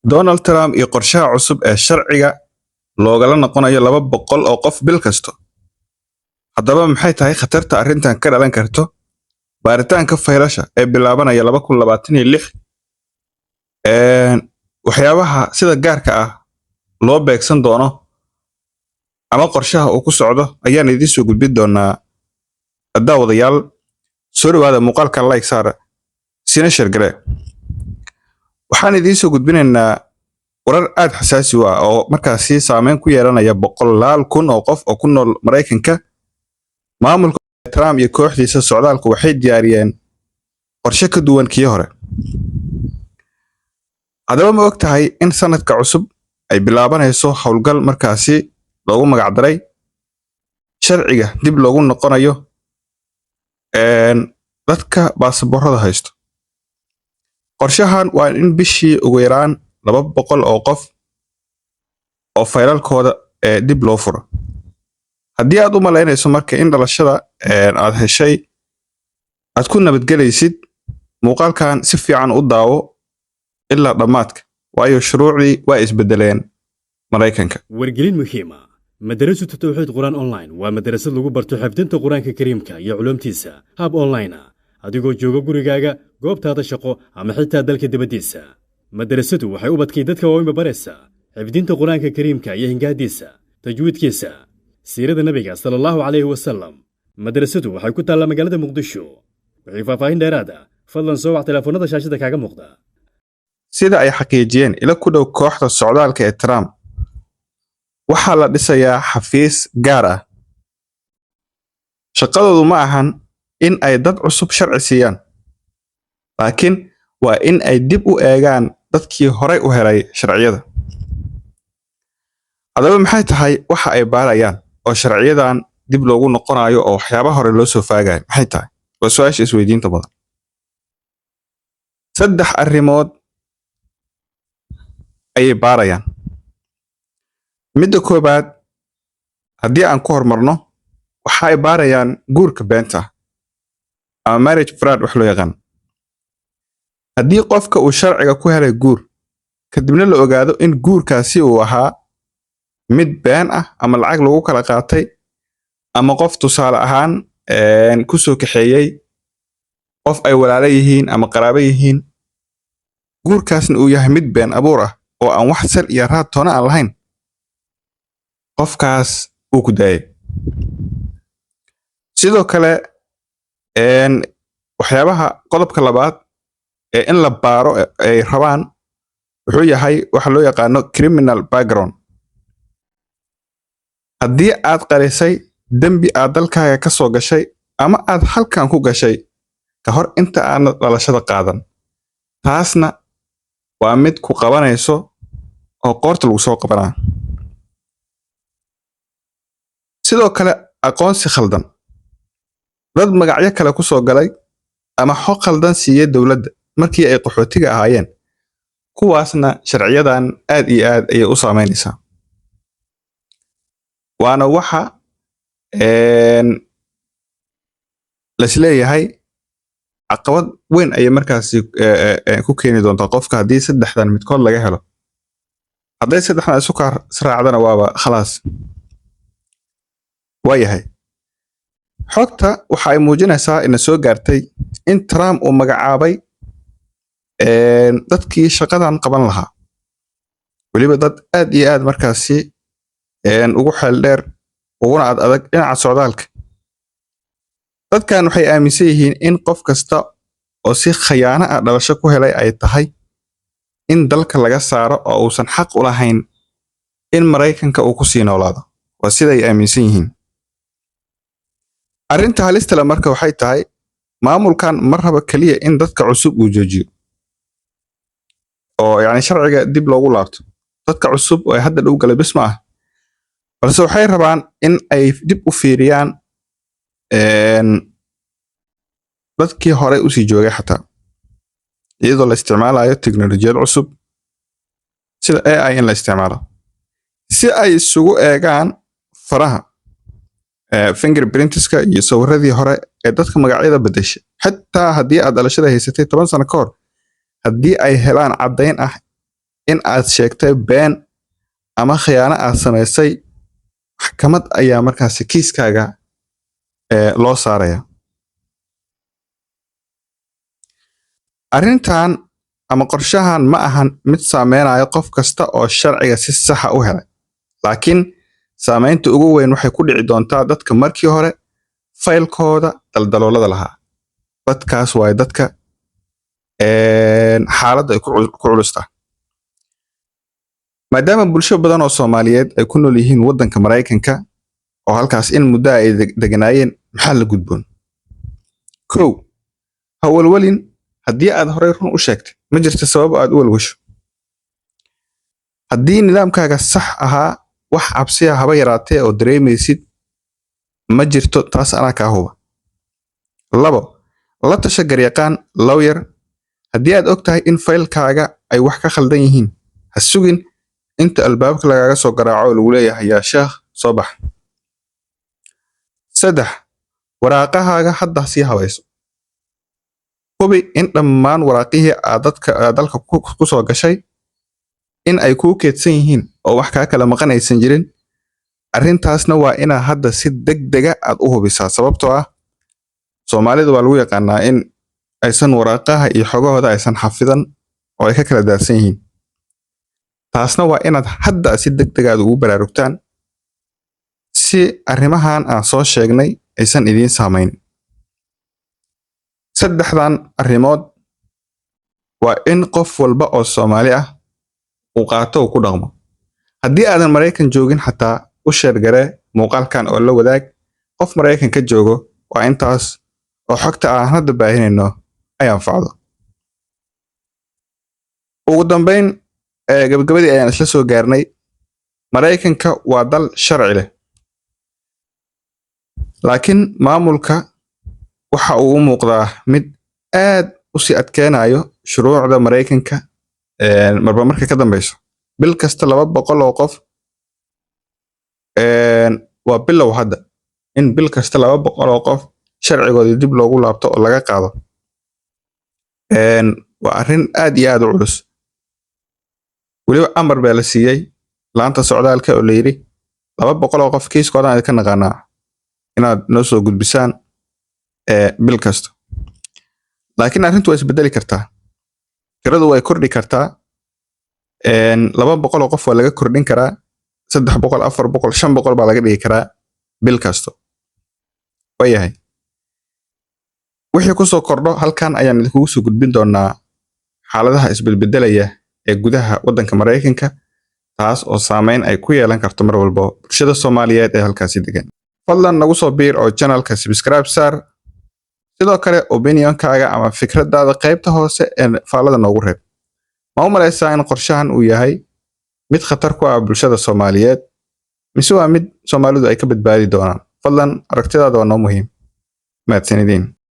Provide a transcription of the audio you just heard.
Donald Trump iyo qorshaha cusub ee sharciga loogala noqonayo 200 oo qof bil kasto. Haddaba maxay tahay khatarta arrintan ka dhalan karto? Baaritaanka faylasha ee bilaabanaya 2026 waxyaabaha sida gaarka ah loo beegsan doono ama qorshaha uu ku socdo ayaan idiin soo gudbin doonaa daawadayaal. Soo dhawaada muuqaalka like saara sina share gare. Waxaan idiin soo gudbinaynaa warar aad xasaasi ah oo markaasi saameyn ku yeelanaya boqolaal kun oo qof oo ku nool Mareykanka. Maamulka Trump iyo kooxdiisa socdaalku waxay diyaariyeen qorshe ka duwan kii hore. Haddaba ma og tahay in sanadka cusub ay bilaabanayso howlgal markaasi loogu magac daray sharciga dib loogu noqonayo dadka baasaboorada haysto. Qorshahan waa in bishii ugu yaraan 200 oo qof oo faylalkooda dib loo furo. Haddii aad u malaynayso marka in dhalashada aad heshay aad ku nabadgelaysid, muuqaalkan si fiican u daawo ilaa dhammaadka, waayo shuruucdii waa isbedeleen Mareykanka. wargelin muhiima madarasatu tawxiid quraan online waa madarasad lagu barto xifdinta quraanka kariimka iyo culumtiisa hab online adigoo jooga gurigaaga, goobtaada shaqo ama xitaa dalka dibadiisa. madarasadu waxay u badkay dadka waaweyn baraysaa xifdinta quraanka kariimka iyo hingaadiisa, tajwiidkiisa, siirada nabiga sallallahu alayhi wasallam. madarasadu waxay ku taallaa magaalada Muqdisho. wixii faahfaahin dheeraad ah fadlan soo wac telefoonada shaashada kaaga muuqda. Sida ay xaqiijiyeen ila ku dhow kooxda socdaalka ee Trump, waxaa la dhisayaa xafiis gaar ah. Shaqadoodu ma ahan in ay dad cusub sharci siiyaan, laakiin waa in ay dib u eegaan dadkii horey u helay sharciyada. Haddaba maxay tahay waxa ay baarayaan oo sharciyadan dib loogu noqonayo oo waxyaabaha hore loo soo faagayo maxay tahay? Waa su'aasha isweydiinta badan. 3 arrimood ayay baarayaan. Midda koobaad, haddii aan ku hormarno, waxa ay baarayaan guurka beenta ama marriage fraud wax loo yaqaan. Haddii qofka uu sharciga ku helay guur, kadibna la ogaado in guurkaasi uu ahaa mid been ah ama lacag lagu kala qaatay, ama qof tusaale ahaan ku soo kaxeeyay qof ay walaalo yihiin ama qaraabo yihiin, guurkaasna uu yahay mid been abuur ah oo aan wax sal iyo raad toona aan lahayn, qofkaas uu ku daayay. Sidoo kale waxyaabaha qodobka labaad ee in la baaro ay rabaan wuxuu yahay waxa loo yaqaano criminal background. Haddii aad qarisay dembi aad dalkaaga ka soo gashay ama aad halkan ku gashay ka hor inta aan dhalashada qaadan, taasna waa mid ku qabanayso oo qoorta lagu soo qabanaa. Sidoo kale aqoonsi khaldan, dad magacyo kale ku soo galay ama xog khaldan siiyay dowladda markii ay qaxootiga ahaayeen, kuwaasna sharciyadan aad iyo aad ayay u saameynaysaa. waana waxa lasleeyahay caqabad weyn ayay markaasi ku keeni doontaa qofka haddii 3dan midkood laga helo. hadday 3dan isu raacdana waaba khalaas. waayahay, xogta waxa ay muujinaysaa ina soo gaartay in Trump uu magacaabay dadkii shaqadan qaban lahaa, weliba dad aad iyo aad markaasi ugu xeel dheer uguna adag dhinaca socdaalka. dadkan waxay aaminsan yihiin in qof kasta oo si khiyaano ah dhalasho ku helay ay tahay in dalka laga saaro oo uusan xaq u lahayn in Mareykanka uu ku sii noolaado. waa sida ay aaminsan yihiin. arrinta halista leh marka waxay tahay maamulkan ma raba kaliya in dadka cusub uu joojiyo oo yani sharciga dib loogu laabto dadka cusub oo hadda dhow galay bis ma ah, balse waxay rabaan in ay dib u fiiriyaan dadkii hore u sii joogay xataa, iyadoo la isticmaalayo teknolojiyad cusub sida AI in la isticmaalo si ay isugu eegaan faraha fingerprintska iyo sawiradii hore ee dadka magacyada bedeshay. Xataa haddii aad dhalashada haysatay 10 sano ka hor, haddii ay helaan caddayn ah in aad sheegtay been ama khiyaano aad samaysay, maxkamad ayaa markaasi kiiskaaga loo saaraya. arrintan ama qorshahan ma ahan mid saameynayo qof kasta oo sharciga si sax ah u helay, laakiin saameynta ugu weyn waxay ku dhici doontaa dadka markii hore faylkooda daldaloolada lahaa. dadkaas waay dadka xaaladda ay ku culusta. maadaama bulsho badan oo Soomaaliyeed ay ku nool yihiin waddanka Mareykanka oo halkaas in muddo ay deganaayeen, maxaa la gudboon? kow, ha walwalin haddii aad horey run u sheegtay, ma jirto sabab aad u walwasho. haddii nidaamkaaga sax ahaa, wax cabsiya haba yaraatee oo dareemaysid ma jirto, taas anaa kaa huba. labo, la tasha garyaqaan lawyer haddii aad ogtahay in faylkaaga ay wax ka khaldan yihiin. ha sugin inta albaabka lagaaga soo garaaco oo lagu leeyahay yaa sheekh soo bax. saddex, waraaqahaaga hadda sii habayso. hubi in dhammaan waraaqihii aad dalka ku soo gashay in ay kuu keedsan yihiin oo wax kaa kala maqanaysan jirin. arrintaasna waa inaa hadda si degdega aad u hubisaa, sababtoo ah Soomaalida waa lagu yaqaanaa in aysan waraaqaha iyo xogahooda aysan xafidan oo ay ka kala daadsan yihiin. taasna waa inaad hadda si degdeg aad ugu baraarugtaan si arrimahan aan soo sheegnay aysan idiin saamayn. saddexdan arrimood waa in qof walba oo Soomaali ah uu qaato oo ku dhaqmo. haddii aadan Mareykan joogin, xataa u sheergare muuqaalkan oo la wadaag qof Mareykan ka joogo. waa intaas oo xogta aan hadda baahinayno ay anfacdo. ugu dambeyn, gabagabadii ayaan isla soo gaarnay. Mareykanka waa dal sharci leh, laakiin maamulka waxa uu u muuqdaa mid aad u sii adkeenayo shuruucda Mareykanka marba marka ka dambeyso. bil kasta 200 oo qof waa bilow hadda in bil kasta 200 oo qof sharcigoodii dib loogu laabto oo laga qaado. waa arrin aad iyo aad u culus. weliba amar baa la siiyey laanta socdaalka oo la yidhi 200 oo qof kiiskoodan ka naqaanaa inaad noo soo gudbisaan bil kasta. laakiin arrintu way isbedeli kartaa, tiradu way kordhi kartaa. 200 oo qof waa laga kordhin karaa, 300, 400, 500 baa laga dhigi karaa bil kasto. waayahay, wixii ku soo kordho halkan ayaan idinkugu soo gudbin doonaa xaaladaha isbedbedelaya ee gudaha waddanka Mareykanka, taas oo saameyn ay ku yeelan karto mar walba bulshada Soomaaliyeed ee halkaasi degan. fadlan nagu soo biir oo channelka subscribe saar. sidoo kale opinionkaaga ama fikradaada qaybta hoose ee faalada noogu reeb. ma u malaysaa in qorshahan uu yahay mid khatar ku ah bulshada Soomaaliyeed, mise waa mid Soomaalidu ay ka badbaadi doonaan? fadlan aragtidaada waa noo muhiim. mahadsanidin.